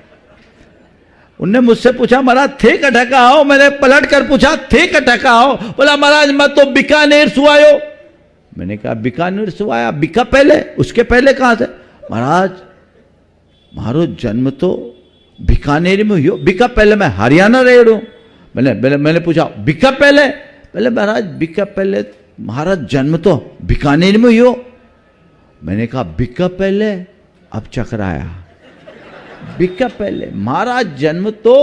उनने मुझसे पूछा महाराज थे कटा का आओ, मैंने पलट कर पूछा थे कटा का आओ, बोला महाराज मैं तो बीकानेर सुआयो। मैंने कहा बीकानेर सुआया, बीका पहले, उसके पहले कहां थे? महाराज मारो जन्म तो बीकानेर में हुई, बीका पहले मैं हरियाणा रह हूं। मैंने पूछा बीका पहले? पहले महाराज बीका पहले, महाराज जन्म तो बीकानेर में हुई। मैंने कहा बीका पहले, अब चकराया। बीका पहले महाराज जन्म तो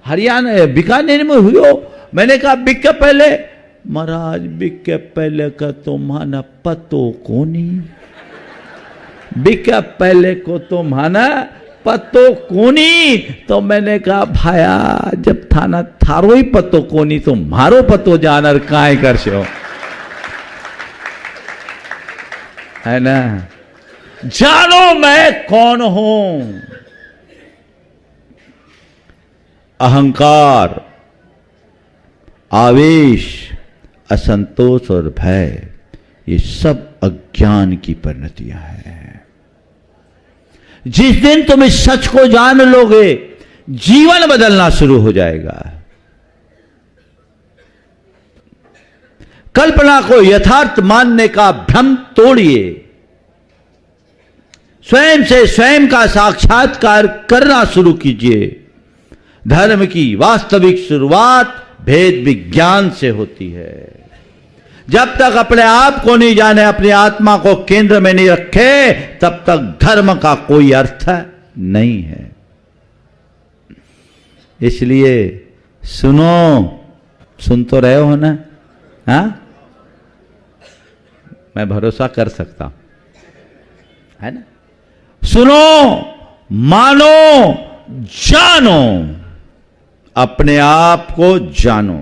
हरियाणा बीकानेर में हुई हो। मैंने कहा बीका पहले, महाराज बीका पहले का तो माना पतो कोनी, बीका पहले को तो माना पतो कोनी। तो मैंने कहा भाया जब थाना थारो ही पतो कोनी तो मारो पतो जानर काय कर सो, है ना। जानो मैं कौन हूं। अहंकार, आवेश, असंतोष और भय, ये सब अज्ञान की परिणतियां हैं। जिस दिन तुम इस सच को जान लोगे, जीवन बदलना शुरू हो जाएगा। कल्पना को यथार्थ मानने का भ्रम तोड़िए, स्वयं से स्वयं का साक्षात्कार करना शुरू कीजिए। धर्म की वास्तविक शुरुआत भेद विज्ञान से होती है। जब तक अपने आप को नहीं जाने, अपनी आत्मा को केंद्र में नहीं रखे, तब तक धर्म का कोई अर्थ नहीं है। इसलिए सुनो, सुन तो रहे हो ना? हाँ, मैं भरोसा कर सकता हूं, है ना। सुनो, मानो, जानो, अपने आप को जानो,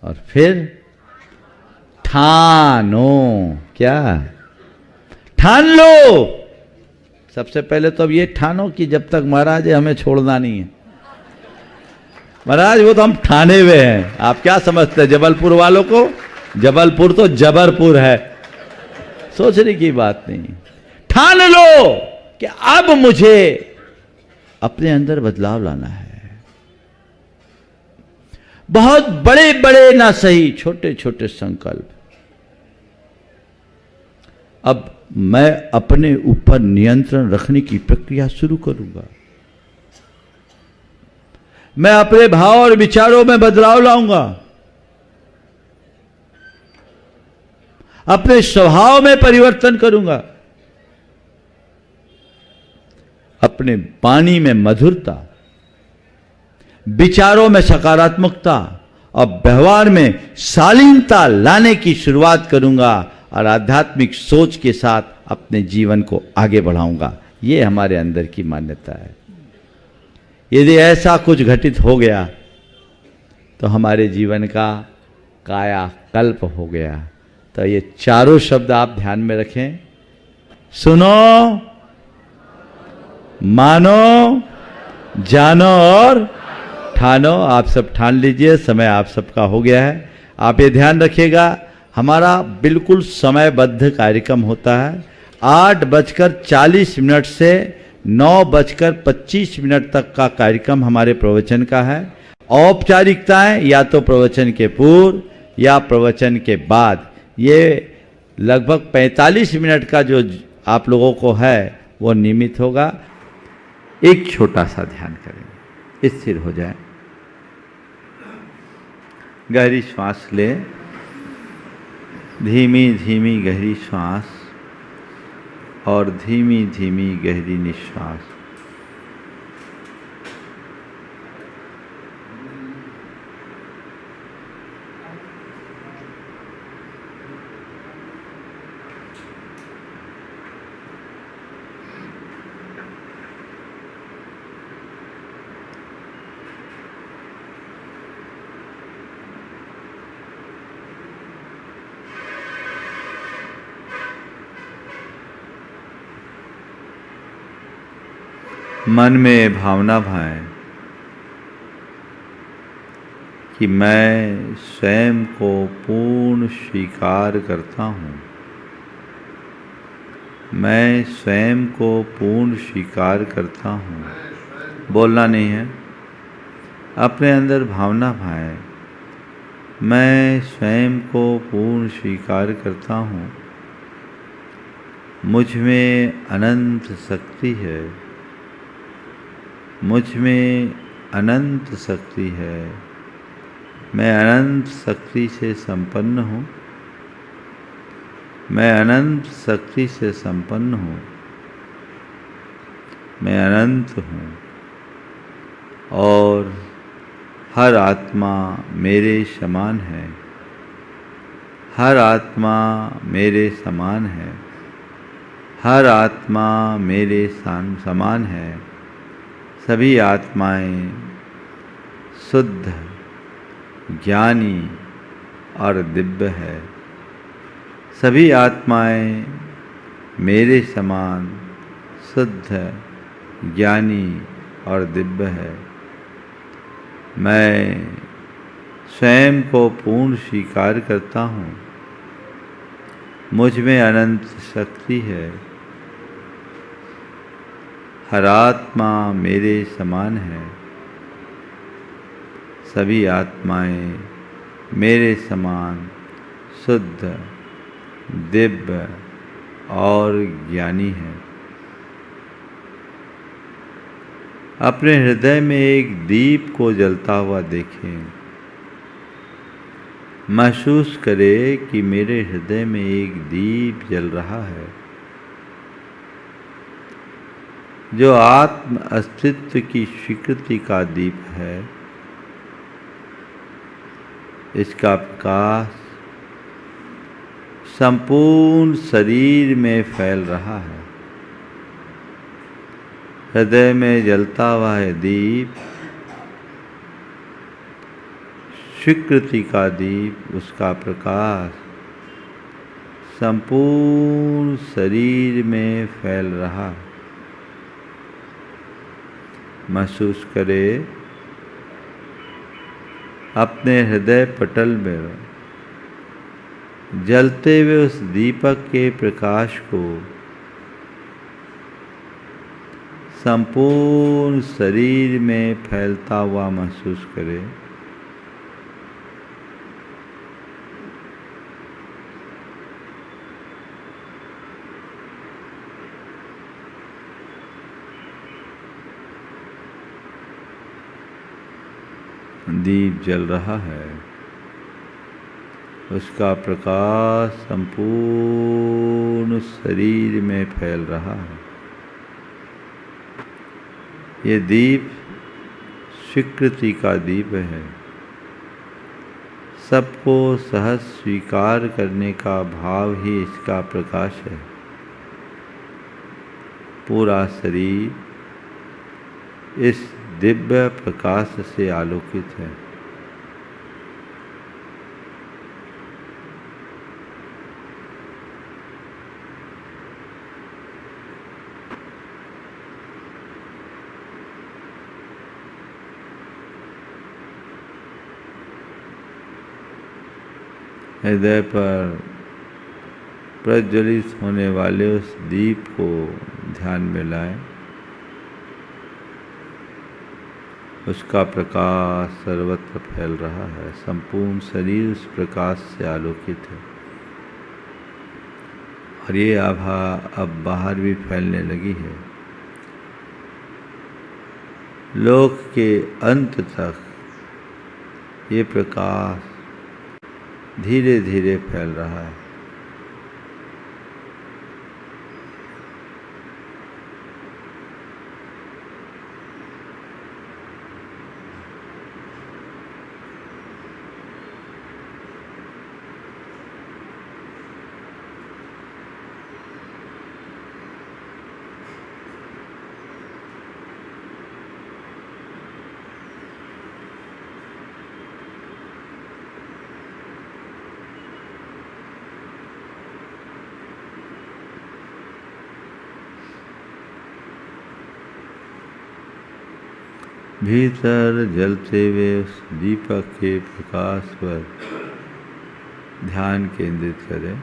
और फिर ठानो। क्या ठान लो? सबसे पहले तो अब ये ठानो कि जब तक महाराज है हमें छोड़ना नहीं है। महाराज वो तो हम ठाने हुए हैं। आप क्या समझते हैं जबलपुर वालों को? जबलपुर तो जबरपुर है, सोचने की बात नहीं। ठान लो कि अब मुझे अपने अंदर बदलाव लाना है। बहुत बड़े बड़े ना सही, छोटे छोटे संकल्प। अब मैं अपने ऊपर नियंत्रण रखने की प्रक्रिया शुरू करूंगा। मैं अपने भाव और विचारों में बदलाव लाऊंगा, अपने स्वभाव में परिवर्तन करूंगा, अपने वाणी में मधुरता, विचारों में सकारात्मकता और व्यवहार में शालीनता लाने की शुरुआत करूंगा और आध्यात्मिक सोच के साथ अपने जीवन को आगे बढ़ाऊंगा। ये हमारे अंदर की मान्यता है। यदि ऐसा कुछ घटित हो गया तो हमारे जीवन का कायाकल्प हो गया। तो ये चारों शब्द आप ध्यान में रखें। सुनो, मानो, जानो और ठानो। आप सब ठान लीजिए, समय आप सबका हो गया है। आप ये ध्यान रखिएगा, हमारा बिल्कुल समयबद्ध कार्यक्रम होता है। 8:40 से 9:25 तक का कार्यक्रम हमारे प्रवचन का है। औपचारिकताएं या तो प्रवचन के पूर्व या प्रवचन के बाद। ये लगभग 45 मिनट का जो आप लोगों को है वो नियमित होगा। एक छोटा सा ध्यान करेंगे, स्थिर हो जाए, गहरी श्वास ले, धीमी धीमी गहरी श्वास और धीमी धीमी गहरी निश्वास। मन में भावना भाएं कि मैं स्वयं को पूर्ण स्वीकार करता हूँ। मैं स्वयं को पूर्ण स्वीकार करता हूँ। बोलना नहीं है, अपने अंदर भावना भाएं, मैं स्वयं को पूर्ण स्वीकार करता हूँ, मुझ में अनंत शक्ति है, मुझ में अनंत शक्ति है, मैं अनंत शक्ति से संपन्न हूँ, मैं अनंत शक्ति से संपन्न हूँ, मैं अनंत हूँ और हर आत्मा मेरे समान है, हर आत्मा मेरे समान है, हर आत्मा मेरे समान है। सभी आत्माएं शुद्ध, ज्ञानी और दिव्य है। सभी आत्माएं मेरे समान शुद्ध, ज्ञानी और दिव्य है। मैं स्वयं को पूर्ण स्वीकार करता हूँ, मुझ में अनंत शक्ति है, हर आत्मा मेरे समान है, सभी आत्माएं मेरे समान शुद्ध, दिव्य और ज्ञानी है। अपने हृदय में एक दीप को जलता हुआ देखें। महसूस करें कि मेरे हृदय में एक दीप जल रहा है, जो आत्म अस्तित्व की स्वीकृति का दीप है। इसका प्रकाश संपूर्ण शरीर में फैल रहा है। हृदय में जलता हुआ है दीप, स्वीकृति का दीप, उसका प्रकाश संपूर्ण शरीर में फैल रहा है। महसूस करें अपने हृदय पटल में जलते हुए उस दीपक के प्रकाश को संपूर्ण शरीर में फैलता हुआ महसूस करें। दीप जल रहा है, उसका प्रकाश संपूर्ण शरीर में फैल रहा है। ये दीप स्वीकृति का दीप है, सबको सहज स्वीकार करने का भाव ही इसका प्रकाश है। पूरा शरीर इस दिव्य प्रकाश से आलोकित है। हृदय पर प्रज्वलित होने वाले उस दीप को ध्यान में लाएं। उसका प्रकाश सर्वत्र फैल रहा है, संपूर्ण शरीर उस प्रकाश से आलोकित है और ये आभा अब बाहर भी फैलने लगी है। लोक के अंत तक ये प्रकाश धीरे धीरे फैल रहा है। भीतर जलते हुए उस दीपक के प्रकाश पर ध्यान केंद्रित करें।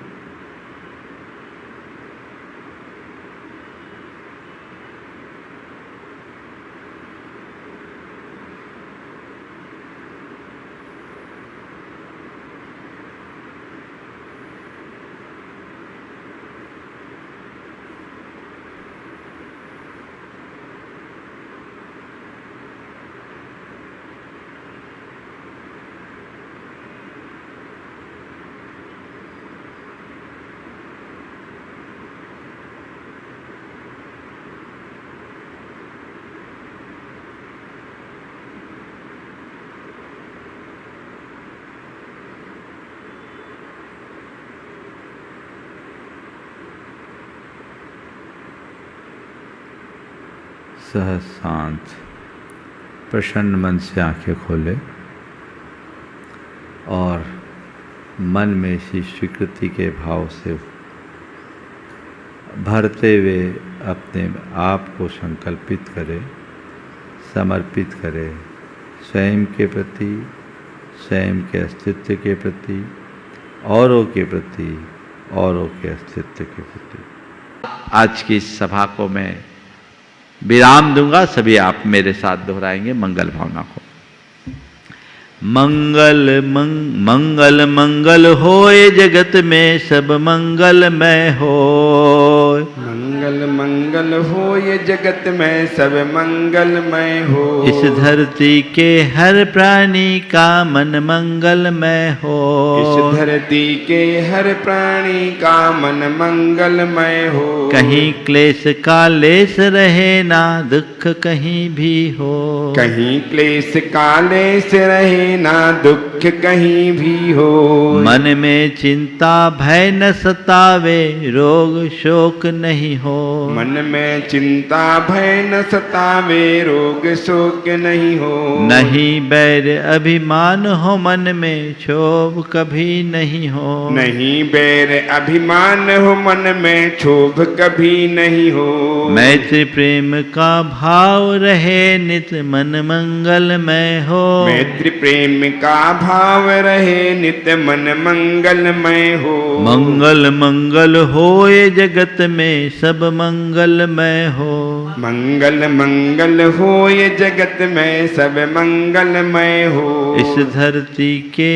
सहज शांत प्रसन्न मन से आंखें खोले और मन में इसी स्वीकृति के भाव से भरते हुए अपने आप को संकल्पित करें, समर्पित करें स्वयं के प्रति, स्वयं के अस्तित्व के प्रति, औरों के प्रति, औरों के अस्तित्व के प्रति। आज की इस सभा को मैं विराम दूंगा, सभी आप मेरे साथ दोहराएंगे मंगल भावना को। मंगल मंगल मंगल होए जगत में सब मंगलमय होय। मंगल मंगल हो ये जगत में सब मंगलमय हो। इस धरती के हर प्राणी का मन मंगलमय हो। इस धरती के हर प्राणी का मन मंगलमय हो। कहीं क्लेश का लेस रहे ना दुख कहीं भी हो। कहीं क्लेश कालेश रहे ना दुख कहीं भी हो। मन में चिंता भय न सतावे रोग शोक नहीं हो। मन में चिंता भय न सतावे रोग शोक नहीं हो। नहीं बैर अभिमान हो मन में क्षोभ कभी नहीं हो। नहीं बैर अभिमान हो मन में क्षोभ कभी नहीं हो। मैत्री प्रेम का भाव रहे नित मन मंगलमय हो। मैत्री प्रेम का भाव रहे नित मन मंगलमय हो। मंगल मंगल होए जगत में सब मंगलमय हो। मंगल मंगल हो ये जगत में सब मंगलमय हो। इस धरती के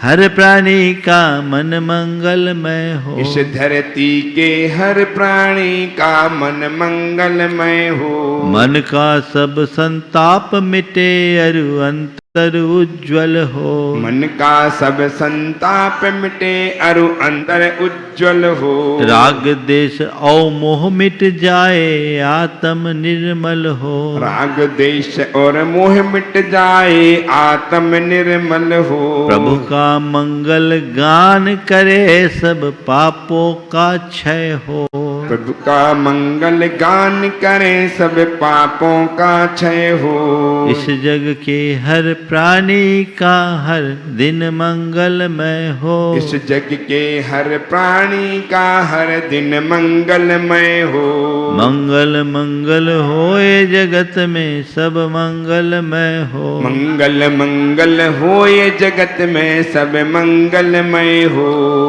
हर प्राणी का मन मंगलमय हो। इस धरती के हर प्राणी का मन मंगलमय हो। मन का सब संताप मिटे अरु अंतर उज्ज्वल हो। मन का सब संताप मिटे अरु अंतर उज्ज्वल हो। राग देश और मोह मिट जाए आत्म निर्मल हो। राग देश और मोह मिट जाए आत्म निर्मल हो। प्रभु का मंगल गान करे सब पापों का क्षय हो। प्रभु का मंगल गान करें सब पापों का क्षय हो। इस जग के हर प्राणी का हर दिन मंगलमय हो। इस जग के हर प्राणी का हर दिन मंगलमय हो। मंगल मंगल होए जगत में सब मंगलमय हो। मंगल मंगल हो ये जगत में सब मंगलमय हो।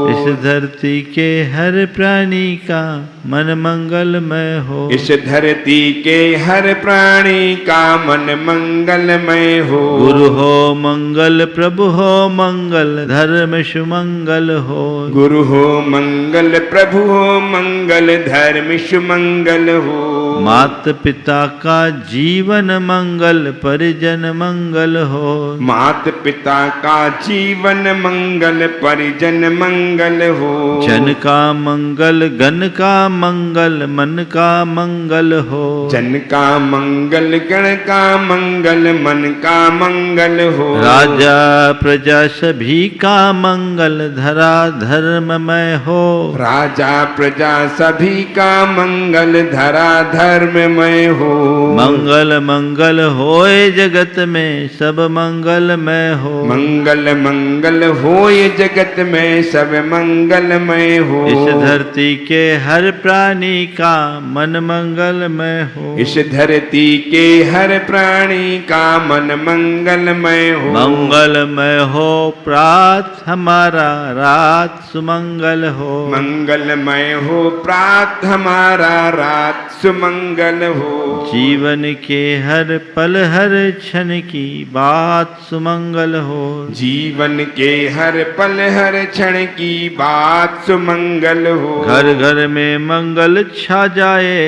इस धरती के हर प्राणी का मन मंगलमय हो। इस धरती के हर प्राणी का मन मंगलमय हो। गुरु हो मंगल प्रभु हो मंगल धर्म सुमंगल हो। गुरु हो मंगल प्रभु हो मंगल धर्म सुमंगल हो। मात पिता का जीवन मंगल परिजन मंगल हो। मात पिता का जीवन मंगल परिजन मंगल हो। जन का मंगल गण का मंगल मन का मंगल हो। जन का मंगल गण का मंगल मन का मंगल हो। राजा प्रजा सभी का मंगल धरा धर्ममय हो। राजा प्रजा सभी का मंगल धरा धर्ममय हो। मंगल मंगल होए जगत में सब मंगलमय हो। मंगल मंगल हो ये जगत में सब मंगलमय हो। इस धरती के हर प्राणी का मन मंगलमय हो। इस धरती के हर प्राणी का मन मंगलमय हो। मंगलमय हो प्रात हमारा रात सुमंगल हो। मंगलमय हो प्रात हमारा रात सुमंगल हो। जीवन के हर पल हर क्षण की बात सुमंगल हो। जीवन के हर पल हर क्षण की बात सुमंगल हो। घर घर में मंगल छा जाए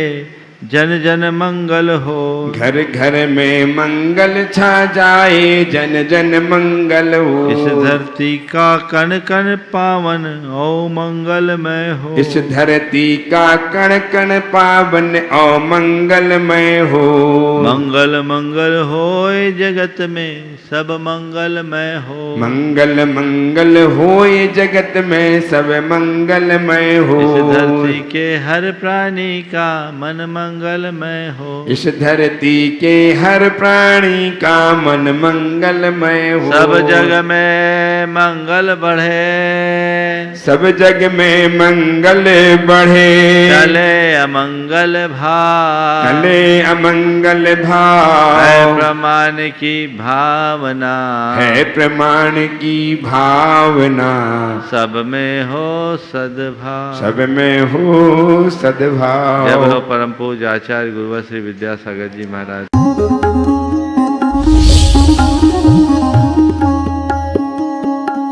जन जन मंगल हो। घर घर में मंगल छा जाए जन जन मंगल हो। इस धरती का कण कण पावन ओ मंगलमय हो। इस धरती का कण कण पावन और मंगलमय हो। मंगल मंगल होए जगत में सब मंगलमय हो। मंगल मंगल हो ये जगत में सब मंगलमय हो। इस धरती के हर प्राणी का मन मंगलमय हो। इस धरती के हर प्राणी का मन मंगलमय हो। सब जग में मंगल बढ़े, सब जग में मंगल बढ़े। चले अमंगल भाव, चले अमंगल भाव। है प्रमाण की भावना, है प्रमाण की भावना। सब में हो सद्भाव। सब में हो सद्भाव। जय बोलो परम पूज्य आचार्य गुरुवर श्री विद्यासागर जी महाराज।